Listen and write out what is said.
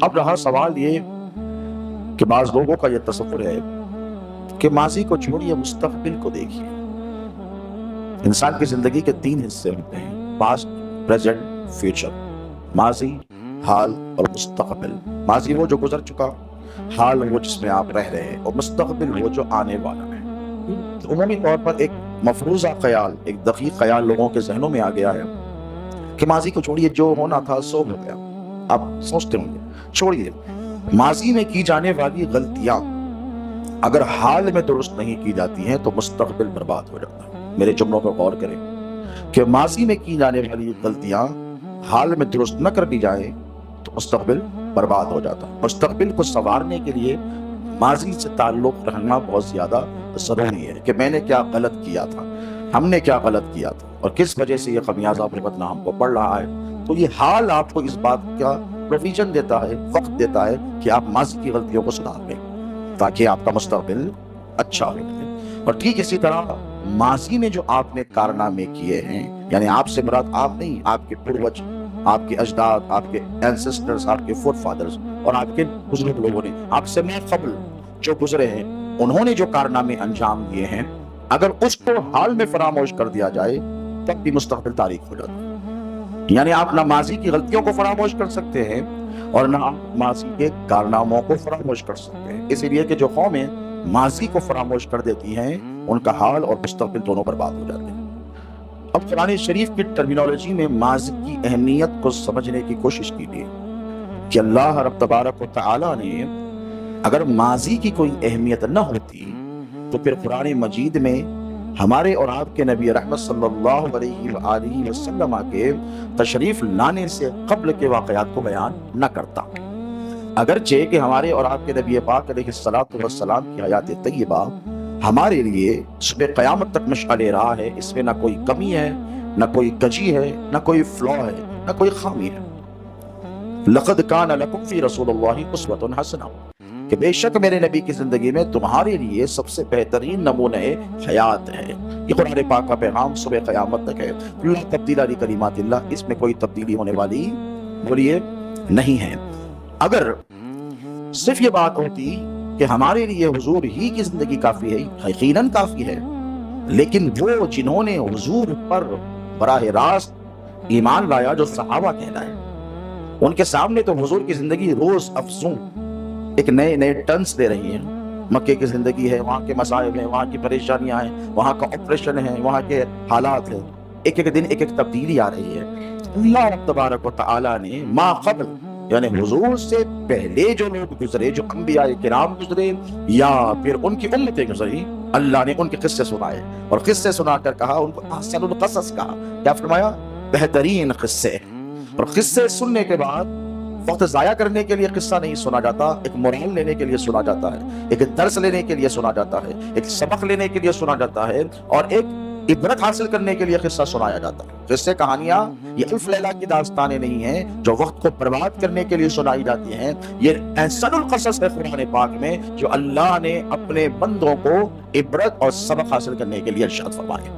اب رہا سوال یہ کہ بعض لوگوں کا یہ تصور ہے کہ ماضی کو چھوڑیے، مستقبل کو دیکھیے۔ انسان کی زندگی کے 3 حصے ہوتے ہیں: پاسٹ، پریزنٹ، فیوچر۔ ماضی، حال اور مستقبل۔ ماضی وہ جو گزر چکا، حال وہ جس میں آپ رہ رہے ہیں، اور مستقبل وہ جو آنے والا ہے۔ عمومی طور پر ایک مفروضہ خیال، ایک دقیق خیال لوگوں کے ذہنوں میں آ گیا ہے کہ ماضی کو چھوڑیے، جو ہونا تھا سو ہو گیا۔ آپ سوچتے ہوں گے، چھوڑیے، ماضی میں کی جانے والی غلطیاں اگر حال میں درست نہیں کی جاتی ہیں تو مستقبل برباد ہو جاتا ہے۔ میرے جملوں پر غور کریں کہ ماضی میں کی جانے والی غلطیاں حال میں درست نہ کر دی جائیں تو مستقبل برباد ہو جاتا ہے۔ مستقبل کو سنوارنے کے لیے ماضی سے تعلق رکھنا بہت زیادہ ضروری ہے کہ میں نے کیا غلط کیا تھا، ہم نے کیا غلط کیا تھا، اور کس وجہ سے یہ خمیازہ بھگتنا ہم کو پڑ رہا ہے۔ تو یہ حال آپ کو اس بات کا پروویژن دیتا ہے، وقت دیتا ہے کہ آپ ماضی کی غلطیوں کو سدھار لیں تاکہ آپ کا مستقبل اچھا ہو جائے۔ اور ٹھیک اسی طرح ماضی میں جو آپ نے کارنامے کیے ہیں، یعنی آپ سے مراد آپ نہیں، آپ کے پروج، آپ کے اجداد، آپ کے اینسسٹرز، آپ کے فور فادرز اور آپ کے بزرگ لوگوں نے آپ سے میں قبل جو گزرے ہیں، انہوں نے جو کارنامے انجام دیے ہیں، اگر اس کو حال میں فراموش کر دیا جائے تب بھی مستقبل تاریخ ہو جاتا ہے۔ یعنی آپ نہ ماضی کی غلطیوں کو فراموش کر سکتے ہیں اور نہ آپ ماضی کے کارناموں کو فراموش کر سکتے ہیں، اسی لیے کہ جو قومیں ماضی کو فراموش کر دیتی ہیں ان کا حال اور مستقبل دونوں برباد ہو جاتے ہیں۔ اب قرآن شریف کی ٹرمینالوجی میں ماضی کی اہمیت کو سمجھنے کی کوشش کیجیے کہ اللہ رب تبارک و تعالی نے اگر ماضی کی کوئی اہمیت نہ ہوتی تو پھر قرآن مجید میں ہمارے اور آپ کے نبی رحمت صلی اللہ علیہ وآلہ وسلم کے تشریف لانے سے قبل کے واقعات کو بیان نہ کرتا۔ اگرچہ کہ ہمارے اور آپ کے نبی پاک علیہ السلام کی حیات طیبہ ہمارے لیے صبح قیامت تک مشعل راہ ہے، اس میں نہ کوئی کمی ہے، نہ کوئی کجی ہے، نہ کوئی فلا ہے، نہ کوئی خامی ہے۔ لقد کان لکم فی رسول اللہ اسوۃ حسنہ، کہ بے شک میرے نبی کی زندگی میں تمہارے لیے سب سے بہترین نمونہ حیات ہے۔ یہ قرآن پاک کا پیغام صبح قیامت تک ہے۔ لا تبدیل لکلمات اللہ، اس میں کوئی تبدیلی ہونے والی بولیے نہیں ہے۔ اگر صرف یہ بات ہوتی کہ ہمارے لیے حضور ہی کی زندگی کافی ہے، یقیناً کافی ہے، لیکن وہ جنہوں نے حضور پر براہ راست ایمان لایا، جو صحابہ کہلائے، ان کے سامنے تو حضور کی زندگی روز افزوں ایک نئے نئے ٹرنس دے رہی ہیں۔ مکے کی زندگی ہے، وہاں کے مسائل ہیں، وہاں کی پریشانیاں ہیں، وہاں کا آپریشن ہے، وہاں کے حالات ہیں، ایک ایک دن ایک ایک تبدیلی آ رہی ہے۔ اللہ رب تبارک و تعالی نے ما قبل، یعنی حضور سے پہلے جو لوگ گزرے، جو انبیاء کرام گزرے یا پھر ان کی امتیں گزری، اللہ نے ان کے قصے سنائے، اور قصے سنا کر کہا ان کو احسن القصص کہا۔ کیا فرمایا؟ بہترین قصے۔ اور قصے سننے کے بعد وقت ضائع کرنے کے لیے قصہ نہیں سنا جاتا، ایک مورال لینے کے لیے سنا جاتا ہے، ایک درس لینے کے لیے سنا جاتا ہے، ایک سبق لینے کے لیے سنا جاتا ہے، اور ایک عبرت حاصل کرنے کے لیے قصہ سنایا جاتا ہے۔ قصے، کہانیاں یہ الف لیلہ کی داستانیں نہیں ہیں جو وقت کو برباد کرنے کے لیے سنائی جاتی ہیں، یہ احسن القصص ہے قرآن پاک میں جو اللہ نے اپنے بندوں کو عبرت اور سبق حاصل کرنے کے لیے ارشاد فرمائے۔